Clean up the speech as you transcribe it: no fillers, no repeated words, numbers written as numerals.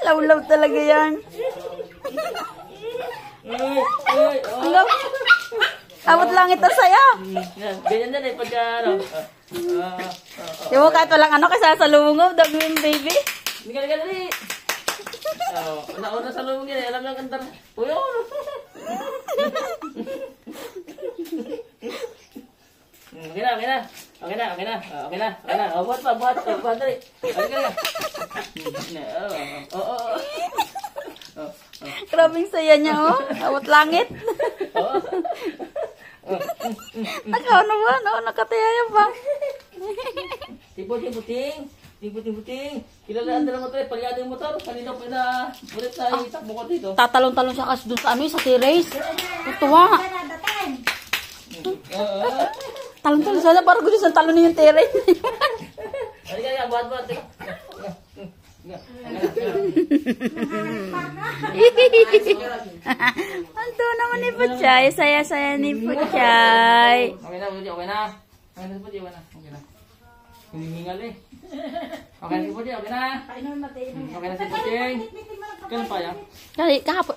Lawlaw talaga yan. Hanggang abot langit ang saya. Ganyan din eh, pagka ano. Di mo kahit walang ano, kasi sa lumungog, dami yung baby. Hindi ka dali. Nauna sa lumong yan, alam lang kantar. Uy, okay na, okay na. Okay na, okay na. Okay na, okay na. Buhat pa, buhat dali. Okay na. Grabing saya niya, oh. Abot langit. Nakaano ba? No? Nakataya ba? Puting-puting. Kilalaan na lang mo ito eh. Palyado yung motor. Kanina pa na ulit sa itakbo ko dito. Tatalon-talon siya kasi dun sa ano, sa T-Race. Tutuwa. Talon-talon siya. Parang gusto siyang talonin yung T-Race. Halika, buhat. Anto naman ni Puchay. Saya-saya ni Puchay. Okay na. Okay na hinihingal eh. Okay na si Puchay, okay na. Okay na si Puchay. Kailan pa yan? Kahapon.